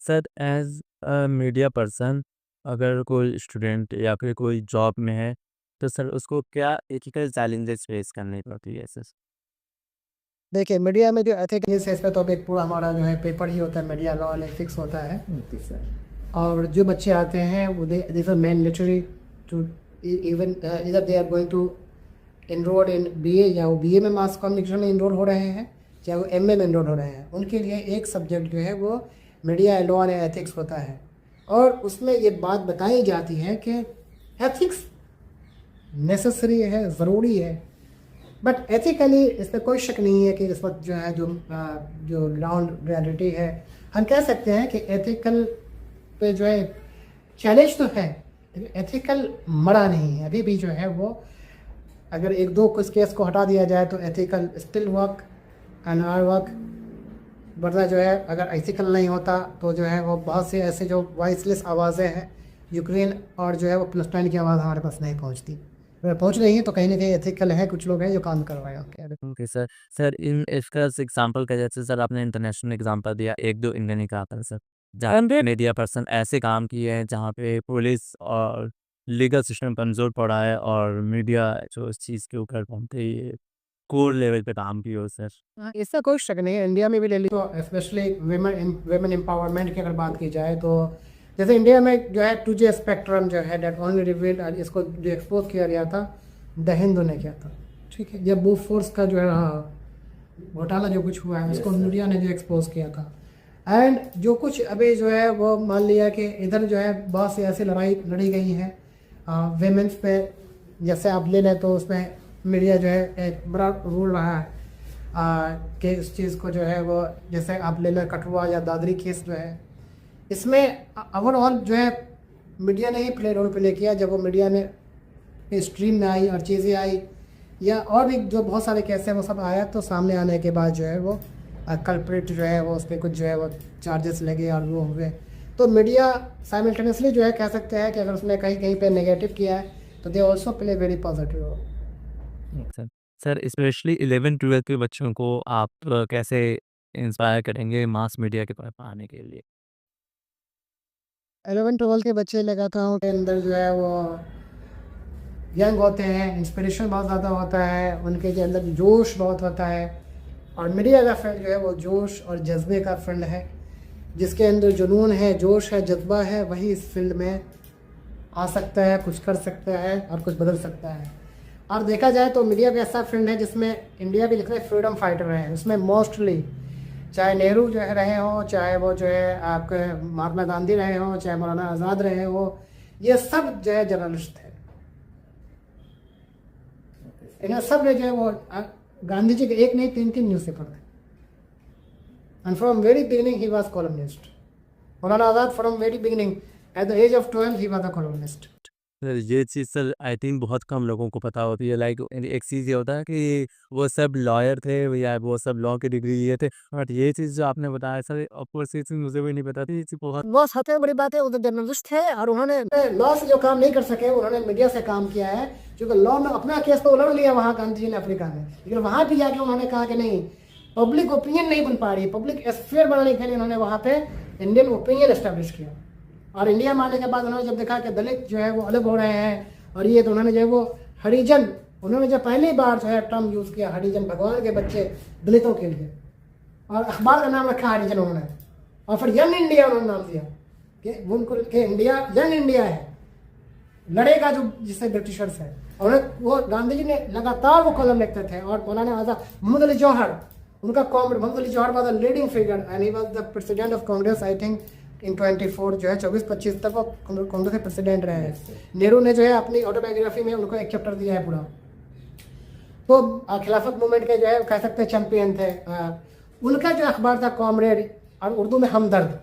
Sir as a media person अगर कोई student या फिर कोई जॉब में है, तो सर उसको क्या एथिकल चैलेंजेस फेस करनी पड़ती है सर? देखिए, मीडिया में जो एथिक्स है, इसमें तो अभी एक पूरा हमारा जो है पेपर ही होता है, मीडिया लॉ एंड एथिक्स होता है। सर। और जो बच्चे आते हैं वो they are mandatory to even इधर they are going to enrol in BA, या वो बीए में मास कम्युनिकेशन में एनरोल हो रहे हैं, चाहे वो एमए में एनरोल हो रहे हैं, उनके लिए एक सब्जेक्ट जो है वो मीडिया लॉ एंड एथिक्स होता है। और उसमें ये बात बताई जाती है कि एथिक्स नेसेसरी है, ज़रूरी है, बट एथिकली इसमें कोई शक नहीं है कि इस वक्त जो है जो ग्राउंड रियलिटी है, हम कह सकते हैं कि एथिकल पे जो है चैलेंज तो है, लेकिन एथिकल मरा नहीं है अभी भी जो है वो। अगर एक दो कुछ केस को हटा दिया जाए तो ethical still work and are work, वरना जो है अगर एथिकल नहीं होता तो जो है वो बहुत से ऐसे जो वॉइसलेस आवाज़ें हैं यूक्रेन और जो है वो फिलिस्तीन की आवाज़ हमारे पास नहीं पहुंचती। अगर पहुंच रही है तो कहीं ना कहीं एथिकल है, कुछ लोग हैं जो काम कर रहे हैं। Okay, okay sir. सर इन इसका एग्ज़ाम्पल का जैसे सर आपने इंटरनेशनल एग्ज़ाम्पल दिया, 1-2 इंडियन ही कहा था सर। जहाँ पे मीडिया पर्सन ऐसे काम किए हैं जहाँ पे पुलिस और लीगल सिस्टम कमज़ोर पड़ा है और मीडिया जो इस चीज़ के ऊपर बहुत ही कोर लेवल पे काम किया हो सर। हाँ, इसका कोई शक नहीं है। इंडिया में भी ले ली तो स्पेशली वेमेन एम्पावरमेंट की अगर बात की जाए तो जैसे इंडिया में जो है 2G स्पेक्ट्रम जो है डेट ओनली रिवील्ड, इसको जो एक्सपोज किया गया था द हिंदू ने किया था, ठीक है। जब फोर्स का जो है घोटाला जो कुछ हुआ है उसको मीडिया ने जो एक्सपोज किया था। एंड जो कुछ अभी जो है वो मान लिया कि इधर जो है बहुत सी ऐसी लड़ाई लड़ी गई है वेमेंस पे, जैसे आप ले लें तो उसमें मीडिया जो है एक बड़ा रोल रहा है कि इस चीज़ को जो है वो, जैसे आप ले लें कठुआ या दादरी केस जो है, इसमें ओवरऑल जो है मीडिया ने ही प्ले रोल प्ले किया। जब वो मीडिया में स्ट्रीम में आई और चीज़ें आई, या और भी जो बहुत सारे केस हैं वो सब आया, तो सामने आने के बाद जो है वो कल्प्रिट जो है वो उस पर कुछ जो है वो चार्जेस लगे और वो हुए। तो मीडिया साइमल्टेनियसली जो है कह सकते हैं कि अगर उसने कहीं कहीं पे नेगेटिव किया है तो they also play very positive role. Sir sir specially 11-12 के बच्चों को आप कैसे इंस्पायर करेंगे मास मीडिया की तरफ आने के लिए? 11-12 के बच्चे लगाता हूँ के अंदर जो है वो यंग होते हैं, इंस्पिरेशन बहुत ज़्यादा होता है, उनके के अंदर जोश बहुत होता है। और मीडिया का फील्ड जो है वो जोश और जज्बे का फील्ड है। जिसके अंदर जुनून है, जोश है, जज्बा है, वही इस फील्ड में आ सकता है, कुछ कर सकता है और कुछ बदल सकता है। और देखा जाए तो मीडिया भी ऐसा फील्ड है जिसमें इंडिया भी लिख रहे फ्रीडम फाइटर रहे हैं। उसमें मोस्टली चाहे नेहरू जो है रहे हों, चाहे वो जो है आपके महात्मा गांधी रहे हों, चाहे मौलाना आज़ाद रहे हों, ये सब जो है जर्नलिस्ट थे। इन्हें सब ने जो है वो गांधी जी के एक नहीं 3-3 न्यूज़पेपर थे। And from very beginning he was columnist. Maulana Azad from very beginning at the age of 12 he was a columnist. Sir ये चीज़ सर आई थिंक बहुत कम लोगों को पता होती है। लाइक एक चीज़ ये होता है कि वो सब लॉयर थे या वो सब लॉ की डिग्री लिए थे, बट ये चीज़ जो आपने बताया सर ऑफकोर्स ये चीज़ मुझे भी नहीं पता थी। ये चीज़ बहुत वो सबसे बड़ी बात है, वो तो जर्नलिस्ट थे और उन्होंने लॉ से जो काम नहीं कर सके उन्होंने मीडिया से काम किया है। क्योंकि लॉ में अपना केस तो लड़ लिया वहाँ गांधी जी ने अफ्रीका में, लेकिन वहाँ भी जाके उन्होंने कहा कि नहीं, पब्लिक ओपिनियन नहीं बन पा रही, पब्लिक स्फीयर बनाने के लिए उन्होंने वहाँ पे इंडियन ओपिनियन एस्टेब्लिश किया। और इंडिया में आने के बाद उन्होंने जब देखा कि दलित जो है वो अलग हो रहे हैं और ये, तो उन्होंने जो है वो हरिजन, उन्होंने जब पहली बार जो है टर्म यूज़ किया हरिजन, भगवान के बच्चे दलितों के लिए, और अखबार का नाम रखा हरिजन उन्होंने, और फिर यंग इंडिया उन्होंने नाम दिया कि उनको कि इंडिया यंग इंडिया है, लड़ेगा जो जिससे ब्रिटिशर्स है। और वो गांधी जी ने लगातार वो कॉलम लिखते थे। और मौलाना आज़ाद, मोहम्मद अली जौहर उनका comrade, Mohammad Ali Jauhar was a leading figure and he was the president of Congress I think in 24 जो है 24-25 तक वो कांग्रेस के प्रेसिडेंट रहे हैं। नेहरू ने जो है अपनी ऑटोबायोग्राफी में उनको एक चैप्टर दिया है पूरा। तो खिलाफत मूवमेंट के जो है कह सकते हैं चैंपियन थे। उनका जो अखबार था कॉमरेड, और उर्दू में हमदर्द।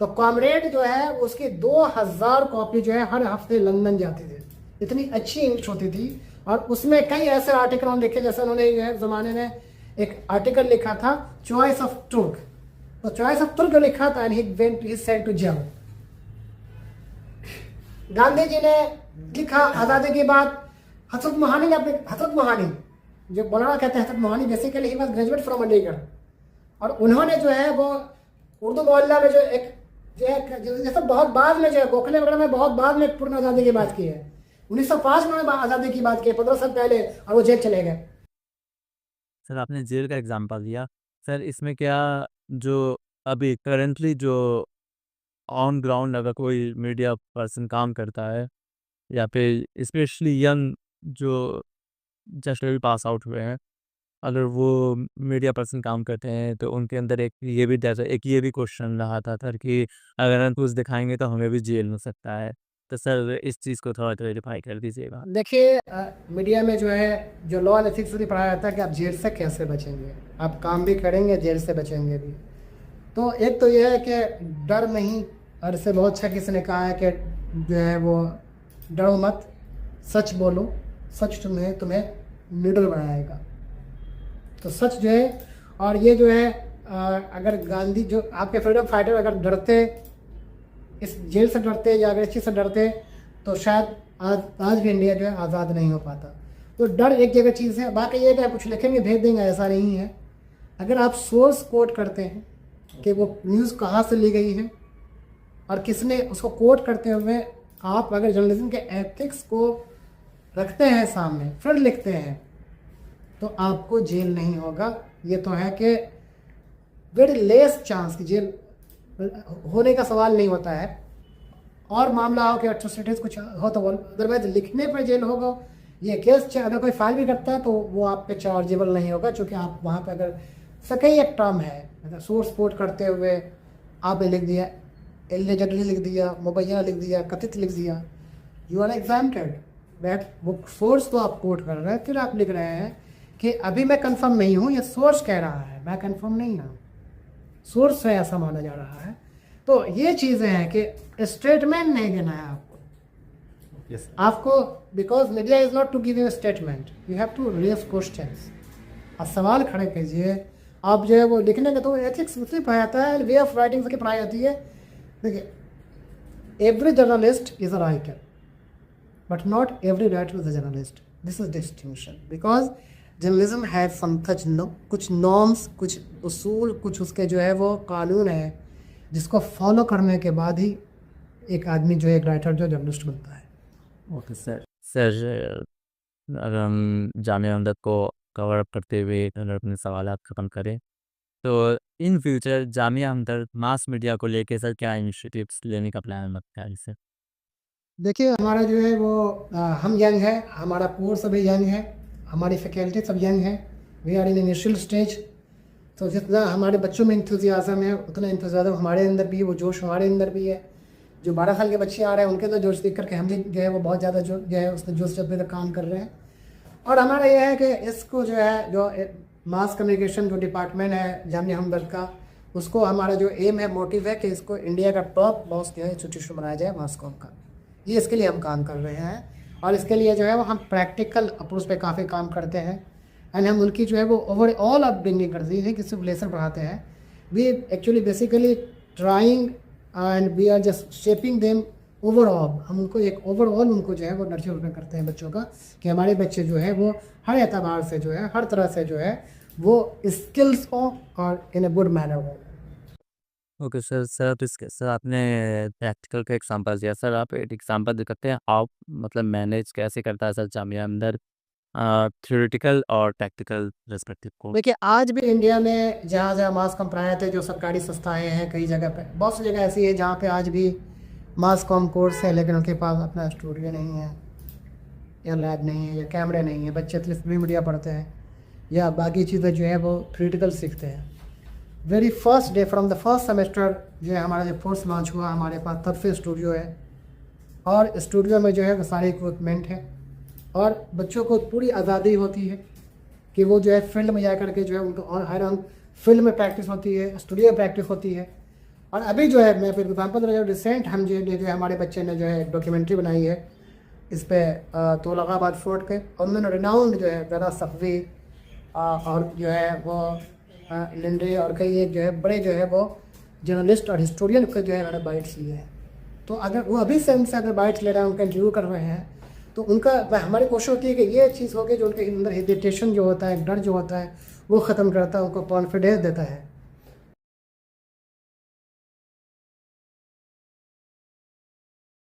तो कॉमरेड जो है उसकी 2000 कॉपी जो है हर हफ्ते लंदन जाती थी, इतनी अच्छी इंग्लिश होती थी। और उसमें कई ऐसे आर्टिकल उन्होंने लिखे, जैसे उन्होंने जो है ज़माने में एक आर्टिकल लिखा था चॉइस ऑफ तुर्क, तो चॉइस ऑफ तुर्क लिखा था and he went he sent to jail. Gandhi ji ने लिखा आज़ादी के बाद, हसरत मोहानी ने अपने, हसरत मोहानी जो मौलाना कहते हैं, हसरत Mohani basically he was graduate from Aligarh, और उन्होंने जो है वो उर्दू मोहल्ला में जो एक जो है जैसे बहुत बाद में जो है गोखले वगैरह में बहुत बाद में पूर्ण आज़ादी की बात की है। 1905 में उन्होंने आज़ादी की बात की है, 15 साल पहले, और वो जेल चले गए। सर आपने जेल का एग्ज़ाम्पल दिया। सर इसमें क्या जो अभी करंटली जो ऑन ग्राउंड अगर कोई मीडिया पर्सन काम करता है या फिर स्पेशली यंग जो जस्ट अभी पास आउट हुए हैं, अगर वो मीडिया पर्सन काम करते हैं तो उनके अंदर एक ये भी क्वेश्चन रहा था सर कि अगर हम कुछ दिखाएँगे तो हमें भी जेल हो सकता है। तो सर इस चीज़ को थोड़ा क्लैरिफ़ाई कर दीजिएगा। देखिए मीडिया में जो है जो लॉ एंड एथिक्स भी पढ़ाया जाता है कि आप जेल से कैसे बचेंगे, आप काम भी करेंगे जेल से बचेंगे भी। तो एक तो ये है कि डर नहीं, और इससे बहुत अच्छा किसी ने कहा है कि जो है वो डरो मत, सच बोलो, सच तुम्हें निडर बनाएगा। तो सच जो है, और ये जो है अगर गांधी जो आपके फ्रीडम फाइटर अगर डरते, इस जेल से डरते या अगर इस चीज़ से डरते, तो शायद आज भी इंडिया जो है आज़ाद नहीं हो पाता। तो डर एक जगह चीज़ है, बाकी ये कि आप कुछ लिखेंगे भेज देंगे, ऐसा नहीं है। अगर आप सोर्स कोट करते हैं कि वो न्यूज़ कहाँ से ली गई है और किसने उसको कोट करते हुए आप अगर जर्नलिज्म के एथिक्स को रखते हैं सामने फिर लिखते हैं, तो आपको जेल नहीं होगा। ये तो है कि वेरी लेस चांस कि जेल होने का सवाल नहीं होता है। और मामला हो कि एट्रोसिटीज़ कुछ हो तो अदरवाइज लिखने पर जेल होगा। ये केस अगर कोई फाइल भी करता है तो वो आप पे चार्जेबल नहीं होगा, क्योंकि आप वहाँ पे अगर सही एक टर्म है, अगर सोर्स कोट करते हुए आपने लिख दिया, एलिजेडली लिख दिया, मुबैना लिख दिया, कथित लिख दिया, यू आर एग्जाम्प्टेड दैट। वो सोर्स तो आप कोट कर रहे हैं, फिर आप लिख रहे हैं कि अभी मैं कंफर्म नहीं हूँ, ये सोर्स कह रहा है, मैं कंफर्म नहीं हूँ, सोर्स है ऐसा माना जा रहा है। तो ये चीज़ें हैं कि स्टेटमेंट नहीं देना है आपको। यस आपको because media is not to give you statement, you have to raise questions. आप सवाल खड़े कीजिए। आप जो है वो लिखने का तो एथिक्स उसमें पढ़ाया जाता है, वे ऑफ राइटिंग से पढ़ाई जाती है। देखिए, every journalist is a writer but not every writer is a journalist. This is distinction because journalism has some कुछ नॉर्म्स, कुछ उसूल, कुछ उसके जो है वो कानून है जिसको फॉलो करने के बाद ही एक आदमी जो है एक राइटर जो जर्नलिस्ट बनता है। Okay sir. सर अगर हम जामिया हमदर्द को कवर अप करते हुए अगर अपने सवालात ख़त्म करें, तो in future Jamia Hamdard mass media को लेके सर क्या इनिशिएटिव्स लेने का प्लान रखता है इसे? देखिए हमारा जो है वो हम यंग है, हमारा कोर्स अभी यंग है, हमारी फैकल्टी सब यंग है, we are in initial stage. तो जितना हमारे बच्चों में इंथुजियाज़म है उतना इंथुजियाज़म हमारे अंदर भी है, वो जोश हमारे अंदर भी है। जो 12 साल के बच्चे आ रहे हैं उनके अंदर जोश देख करके हम भी जो है वो बहुत ज़्यादा जो है उसमें जोश जज्बे तक काम कर रहे हैं। और हमारा यह है कि इसको जो है जो मास कम्युनिकेशन जो डिपार्टमेंट है जामिया हमदर्द का, उसको हमारा जो एम है, मोटिव है कि इसको इंडिया का टॉप बॉस जो है इंस्टीट्यूशन बनाया जाए मास कॉम का। ये इसके लिए हम काम कर रहे हैं और इसके लिए जो है वो हम प्रैक्टिकल अप्रोच पे काफ़ी काम करते हैं। एंड हम उनकी जो है वो ओवरऑल अपब्रिंगिंग करते हैं कि सिर्फ लेसन पढ़ाते हैं। We actually basically trying and we are just shaping them overall. हम उनको एक ओवरऑल उनको जो है वो नर्चर करते हैं बच्चों का, कि हमारे बच्चे जो है वो हर एतबार से जो है हर तरह से जो है वो स्किल्स हो और इन ए गुड मैनर हो। Okay sir. सर आपने प्रैक्टिकल का एग्जांपल दिया। सर आप एक एग्जांपल दे सकते हैं आप मतलब मैनेज कैसे करता है सर जामिया हमदर्द थ्योरेटिकल और प्रैक्टिकल पर्सपेक्टिव को? देखिए आज भी इंडिया में जहाँ जहाँ मास कॉम पढ़ाए जाते हैं, जो सरकारी संस्थाएं हैं, कई जगह पे बहुत सी जगह ऐसी है जहाँ पे आज भी मास कॉम कोर्स है, लेकिन उनके पास अपना स्टूडियो नहीं है या लैब नहीं है या कैमरे नहीं है। बच्चे सिर्फ मीडिया पढ़ते हैं या बाकी चीज़ें जो है वो थ्योरेटिकल सीखते हैं। Very first day from the first semester जो है हमारा जब कोर्स लॉन्च हुआ, हमारे पास तब से स्टूडियो है और स्टूडियो में जो है वो सारे इक्विपमेंट है और बच्चों को पूरी आज़ादी होती है कि वो जो है फील्ड में जा कर के जो है उनको और हर फील्ड में प्रैक्टिस होती है, स्टूडियो में प्रैक्टिस होती है। और अभी जो है मैं फिर एग्जाम्पल जो रिसेंट हम जो है हमारे बच्चे ने जो है डॉक्यूमेंट्री बनाई है इस पर तोलगाबाद फोर्ट पे, और उन्होंने रिनाउंड जो है ज़रा सफ़वी और जो है वो लिंडे और कई एक जो है बड़े जो है वो जर्नलिस्ट और हिस्टोरियन के जो है उन्होंने बाइट्स लिए हैं। तो अगर वो अभी से उनसे अगर बाइट्स ले रहे हैं, उनका इंटरव्यू कर रहे हैं, तो उनका हमारी कोशिश होती है कि ये चीज़ होगी जो उनके अंदर हेजिटेशन जो होता है, डर जो होता है वो ख़त्म करता है, उनको कॉन्फिडेंस देता है